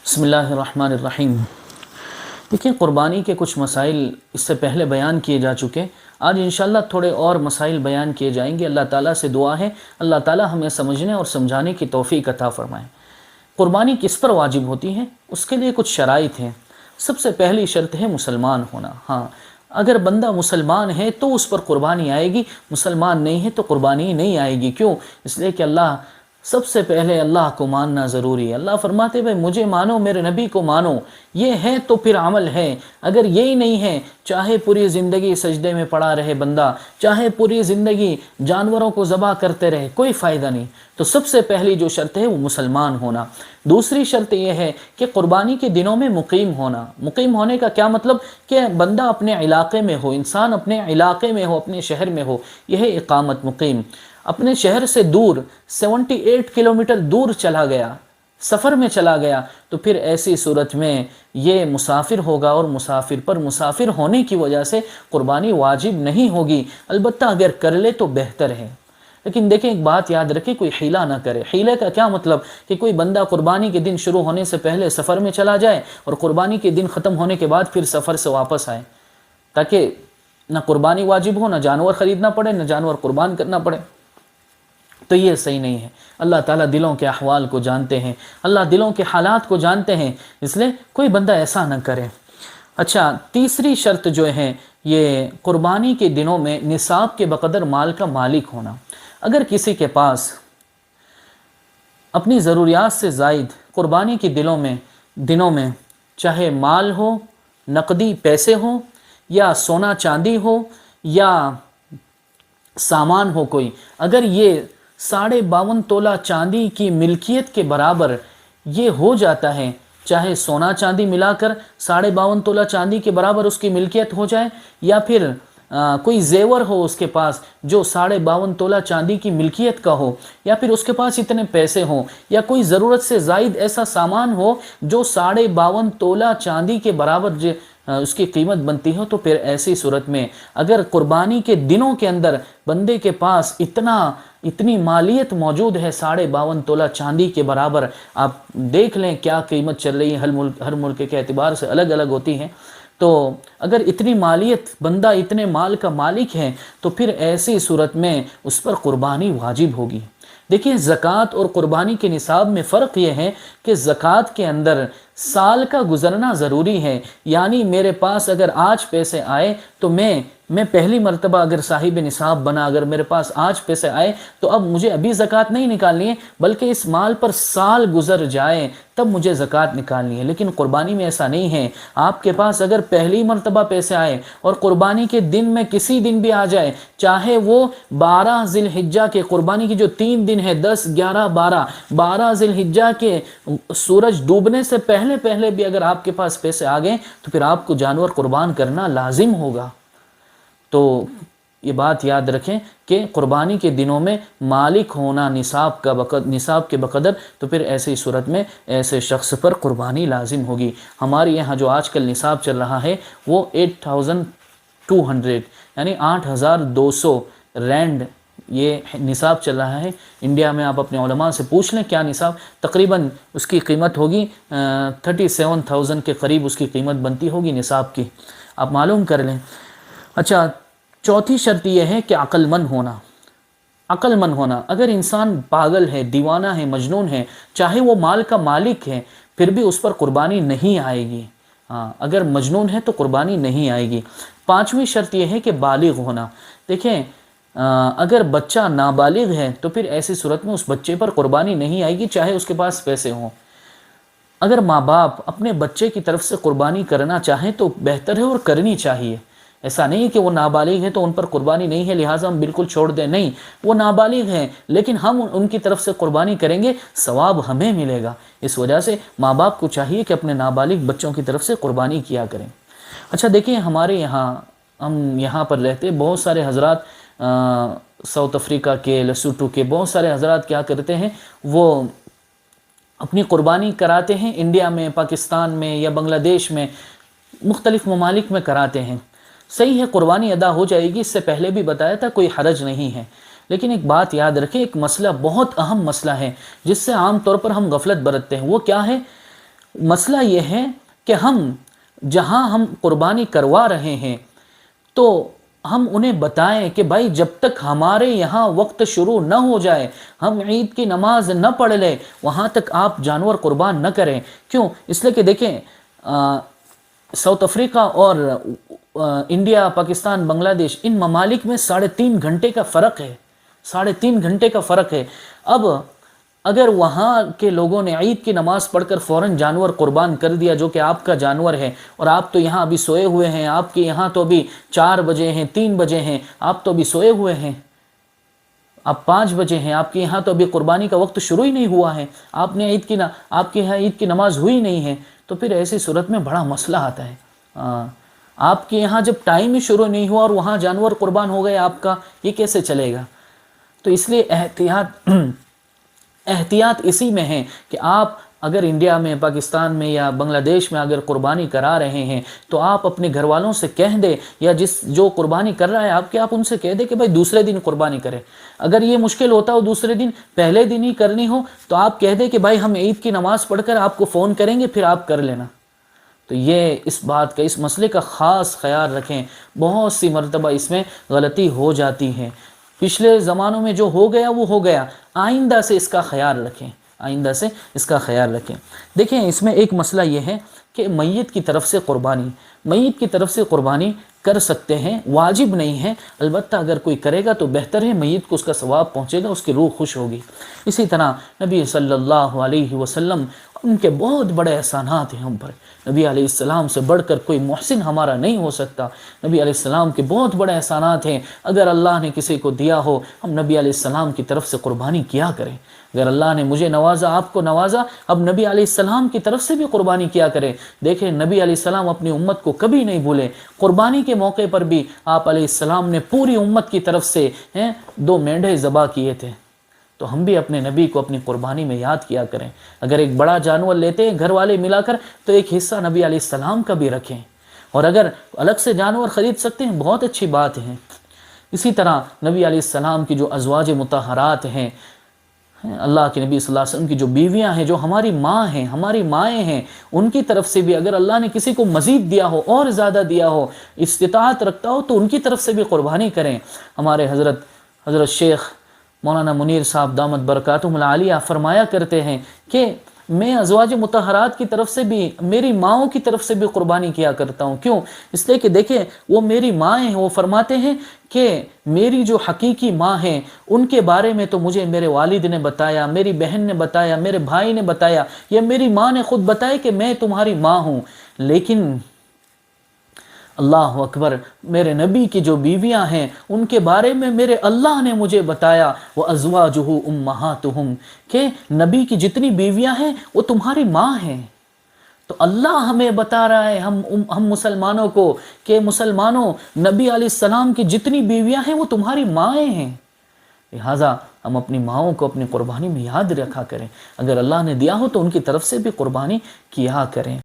بسم اللہ الرحمن الرحیم۔ دیکھیں، قربانی کے کچھ مسائل اس سے پہلے بیان کیے جا چکے، آج انشاءاللہ تھوڑے اور مسائل بیان کیے جائیں گے۔ اللہ تعالیٰ سے دعا ہے اللہ تعالیٰ ہمیں سمجھنے اور سمجھانے کی توفیق عطا فرمائے۔ قربانی کس پر واجب ہوتی ہے؟ اس کے لیے کچھ شرائط ہیں۔ سب سے پہلی شرط ہے مسلمان ہونا۔ ہاں، اگر بندہ مسلمان ہے تو اس پر قربانی آئے گی، مسلمان نہیں ہے تو قربانی نہیں آئے گی۔ کیوں؟ اس لیے کہ سب سے پہلے اللہ کو ماننا ضروری ہے۔ اللہ فرماتے بھائی مجھے مانو، میرے نبی کو مانو، یہ ہے تو پھر عمل ہے۔ اگر یہی نہیں ہے، چاہے پوری زندگی سجدے میں پڑا رہے بندہ، چاہے پوری زندگی جانوروں کو ذبح کرتے رہے، کوئی فائدہ نہیں۔ تو سب سے پہلی جو شرط ہے وہ مسلمان ہونا۔ دوسری شرط یہ ہے کہ قربانی کے دنوں میں مقیم ہونا۔ مقیم ہونے کا کیا مطلب؟ کہ بندہ اپنے علاقے میں ہو، انسان اپنے علاقے میں ہو، اپنے شہر میں ہو، یہ ہے اقامت مقیم۔ اپنے شہر سے دور 78 کلومیٹر دور چلا گیا، سفر میں چلا گیا، تو پھر ایسی صورت میں یہ مسافر ہوگا، اور مسافر پر مسافر ہونے کی وجہ سے قربانی واجب نہیں ہوگی۔ البتہ اگر کر لے تو بہتر ہے۔ لیکن دیکھیں، ایک بات یاد رکھیں، کوئی حیلہ نہ کرے۔ حیلے کا کیا مطلب؟ کہ کوئی بندہ قربانی کے دن شروع ہونے سے پہلے سفر میں چلا جائے اور قربانی کے دن ختم ہونے کے بعد پھر سفر سے واپس آئے، تاکہ نہ قربانی واجب ہو، نہ جانور خریدنا پڑے، نہ جانور قربان کرنا پڑے۔ تو یہ صحیح نہیں ہے۔ اللہ تعالیٰ دلوں کے احوال کو جانتے ہیں، اللہ دلوں کے حالات کو جانتے ہیں، اس لیے کوئی بندہ ایسا نہ کرے۔ اچھا، تیسری شرط جو ہے یہ قربانی کے دنوں میں نصاب کے بقدر مال کا مالک ہونا۔ اگر کسی کے پاس اپنی ضروریات سے زائد قربانی کے دنوں میں چاہے مال ہو، نقدی پیسے ہوں، یا سونا چاندی ہو، یا سامان ہو کوئی، اگر یہ 52.5 تولہ چاندی کی ملکیت کے برابر یہ ہو جاتا ہے، چاہے سونا چاندی ملا کر 52.5 تولہ چاندی کے برابر اس کی ملکیت ہو جائے، یا پھر کوئی زیور ہو اس کے پاس جو 52.5 تولہ چاندی کی ملکیت کا ہو، یا پھر اس کے پاس اتنے پیسے ہوں، یا کوئی ضرورت سے زائد ایسا سامان ہو جو 52.5 تولہ چاندی کے برابر اس کی قیمت بنتی ہو، تو پھر ایسی صورت میں اگر قربانی کے دنوں کے اندر بندے کے پاس اتنی مالیت موجود ہے 52.5 تولہ چاندی کے برابر، آپ دیکھ لیں کیا قیمت چل رہی ہے، ہر ملک کے اعتبار سے الگ الگ ہوتی ہیں، تو اگر اتنی مالیت، بندہ اتنے مال کا مالک ہے، تو پھر ایسی صورت میں اس پر قربانی واجب ہوگی۔ دیکھیں، زکوٰۃ اور قربانی کے نصاب میں فرق یہ ہے کہ زکوٰۃ کے اندر سال کا گزرنا ضروری ہے، یعنی میرے پاس اگر آج پیسے آئے تو میں پہلی مرتبہ اگر صاحب نصاب بنا، اگر میرے پاس آج پیسے آئے تو اب مجھے ابھی زکوٰۃ نہیں نکالنی ہے، بلکہ اس مال پر سال گزر جائے تب مجھے زکوٰۃ نکالنی ہے۔ لیکن قربانی میں ایسا نہیں ہے۔ آپ کے پاس اگر پہلی مرتبہ پیسے آئے اور قربانی کے دن میں کسی دن بھی آ جائے، چاہے وہ 12 ذی الحجہ کے، قربانی کی جو 3 دن ہے، 10، 11، 12 ذی الحجہ کے سورج ڈوبنے سے پہلے بھی اگر آپ کے پاس پیسے آ گئے تو پھر آپ کو جانور قربان کرنا لازم ہوگا۔ تو یہ بات یاد رکھیں کہ قربانی کے دنوں میں مالک ہونا نصاب کے بقدر، تو پھر ایسی صورت میں ایسے شخص پر قربانی لازم ہوگی۔ ہمارے یہاں جو آج کل نصاب چل رہا ہے وہ 8200 یعنی 8200 رینڈ یہ نصاب چل رہا ہے انڈیا میں۔ آپ اپنے علماء سے پوچھ لیں کیا نصاب، تقریباً اس کی قیمت ہوگی 37,000 کے قریب اس کی قیمت بنتی ہوگی نصاب کی، آپ معلوم کر لیں۔ اچھا، چوتھی شرط یہ ہے کہ عقل مند ہونا۔ عقل مند ہونا، اگر انسان پاگل ہے، دیوانہ ہے، مجنون ہے، چاہے وہ مال کا مالک ہے، پھر بھی اس پر قربانی نہیں آئے گی۔ اگر مجنون ہے تو قربانی نہیں آئے گی۔ پانچویں شرط یہ ہے کہ بالغ ہونا۔ دیکھیں، اگر بچہ نابالغ ہے تو پھر ایسی صورت میں اس بچے پر قربانی نہیں آئے گی، چاہے اس کے پاس پیسے ہوں۔ اگر ماں باپ اپنے بچے کی طرف سے قربانی کرنا چاہیں تو بہتر ہے اور کرنی چاہیے۔ ایسا نہیں کہ وہ نابالغ ہے تو ان پر قربانی نہیں ہے لہٰذا ہم بالکل چھوڑ دیں، نہیں، وہ نابالغ ہیں لیکن ہم ان کی طرف سے قربانی کریں گے، ثواب ہمیں ملے گا۔ اس وجہ سے ماں باپ کو چاہیے کہ اپنے نابالغ بچوں کی طرف سے قربانی کیا کریں۔ اچھا، دیکھیں، ہمارے یہاں، ہم یہاں پر رہتے بہت سارے حضرات، ساؤتھ افریقہ کے، لیسوٹو کے بہت سارے حضرات کیا کرتے ہیں، وہ اپنی قربانی کراتے ہیں انڈیا میں، پاکستان میں یا بنگلہ دیش میں، مختلف ممالک میں کراتے ہیں۔ صحیح ہے، قربانی ادا ہو جائے گی، اس سے پہلے بھی بتایا تھا، کوئی حرج نہیں ہے۔ لیکن ایک بات یاد رکھیں، ایک مسئلہ، بہت اہم مسئلہ ہے جس سے عام طور پر ہم غفلت برتتے ہیں، وہ کیا ہے؟ مسئلہ یہ ہے کہ ہم جہاں ہم قربانی کروا رہے ہیں تو ہم انہیں بتائیں کہ بھائی جب تک ہمارے یہاں وقت شروع نہ ہو جائے، ہم عید کی نماز نہ پڑھ لیں، وہاں تک آپ جانور قربان نہ کریں۔ کیوں؟ اس لیے کہ دیکھیں ساؤتھ افریقہ اور انڈیا، پاکستان، بنگلہ دیش، ان ممالک میں 3.5 گھنٹے کا فرق ہے، 3.5 گھنٹے کا فرق ہے۔ اب اگر وہاں کے لوگوں نے عید کی نماز پڑھ کر فوراً جانور قربان کر دیا جو کہ آپ کا جانور ہے، اور آپ تو یہاں ابھی سوئے ہوئے ہیں، آپ کے یہاں تو ابھی 4 بجے ہیں، 3 بجے ہیں، آپ تو ابھی سوئے ہوئے ہیں، آپ 5 بجے ہیں، آپ کے یہاں تو ابھی قربانی کا وقت شروع ہی نہیں ہوا ہے، آپ کے یہاں عید کی نماز ہوئی نہیں ہے، تو پھر ایسی صورت میں بڑا مسئلہ آتا ہے۔ آپ کے یہاں جب ٹائم ہی شروع نہیں ہوا اور وہاں جانور قربان ہو گئے آپ کا، یہ کیسے چلے گا؟ تو اس لیے احتیاط اسی میں ہے کہ آپ اگر انڈیا میں، پاکستان میں یا بنگلہ دیش میں اگر قربانی کرا رہے ہیں تو آپ اپنے گھر والوں سے کہہ دیں، یا جو قربانی کر رہا ہے آپ ان سے کہہ دیں کہ بھائی دوسرے دن قربانی کریں۔ اگر یہ مشکل ہوتا ہو دوسرے دن، پہلے دن ہی کرنی ہو، تو آپ کہہ دیں کہ بھائی ہم عید کی نماز پڑھ کر آپ کو فون کریں گے، پھر آپ کر لینا۔ تو یہ اس بات کا، اس مسئلے کا خاص خیال رکھیں۔ بہت سی مرتبہ اس میں غلطی ہو جاتی ہے، پچھلے زمانوں میں جو ہو گیا وہ ہو گیا، آئندہ سے اس کا خیال رکھیں، آئندہ سے اس کا خیال رکھیں۔ دیکھیں اس میں ایک مسئلہ یہ ہے کہ میت کی طرف سے قربانی کر سکتے ہیں، واجب نہیں ہے، البتہ اگر کوئی کرے گا تو بہتر ہے، میت کو اس کا ثواب پہنچے گا، اس کی روح خوش ہوگی۔ اسی طرح نبی صلی اللہ علیہ وسلم، ان کے بہت بڑے احسانات ہیں ہم پر، نبی علیہ السلام سے بڑھ کر کوئی محسن ہمارا نہیں ہو سکتا۔ نبی علیہ السلام کے بہت بڑے احسانات ہیں، اگر اللہ نے کسی کو دیا ہو، ہم نبی علیہ السلام کی طرف سے قربانی کیا کریں۔ اگر اللہ نے مجھے نوازا، آپ کو نوازا، اب نبی علیہ السلام کی طرف سے بھی قربانی کیا کریں۔ دیکھیں نبی علیہ السلام اپنی امت کو کبھی نہیں بھولے، قربانی کے موقع پر بھی آپ علیہ السلام نے پوری امت کی طرف سے 2 مینڈھے ذبح کیے تھے۔ تو ہم بھی اپنے نبی کو اپنی قربانی میں یاد کیا کریں۔ اگر ایک بڑا جانور لیتے ہیں گھر والے ملا کر، تو ایک حصہ نبی علیہ السلام کا بھی رکھیں، اور اگر الگ سے جانور خرید سکتے ہیں بہت اچھی بات ہے۔ اسی طرح نبی علیہ السلام کی جو ازواج مطہرات ہیں، اللہ کے نبی صلی اللہ علیہ وسلم کی جو بیویاں ہیں، جو ہماری ماں ہیں، ہماری مائیں ہیں، ان کی طرف سے بھی اگر اللہ نے کسی کو مزید دیا ہو، اور زیادہ دیا ہو، استطاعت رکھتا ہو، تو ان کی طرف سے بھی قربانی کریں۔ ہمارے حضرت شیخ مولانا منیر صاحب دامت برکاتہم العالیہ فرمایا کرتے ہیں کہ میں ازواج مطہرات کی طرف سے بھی، میری ماؤں کی طرف سے بھی قربانی کیا کرتا ہوں۔ کیوں؟ اس لیے کہ دیکھیں وہ میری مائیں ہیں، وہ فرماتے ہیں کہ میری جو حقیقی ماں ہیں ان کے بارے میں تو مجھے میرے والد نے بتایا، میری بہن نے بتایا، میرے بھائی نے بتایا، یا میری ماں نے خود بتایا کہ میں تمہاری ماں ہوں، لیکن اللہ اکبر، میرے نبی کی جو بیویاں ہیں ان کے بارے میں میرے اللہ نے مجھے بتایا، وَأَزْوَاجُهُ أُمَّهَاتُهُمْ، کہ نبی کی جتنی بیویاں ہیں وہ تمہاری ماں ہیں۔ تو اللہ ہمیں بتا رہا ہے ہم مسلمانوں کو کہ مسلمانوں، نبی علیہ السلام کی جتنی بیویاں ہیں وہ تمہاری مائیں ہیں، لہٰذا ہم اپنی ماؤں کو اپنی قربانی میں یاد رکھا کریں۔ اگر اللہ نے دیا ہو تو ان کی طرف سے بھی قربانی کیا کریں۔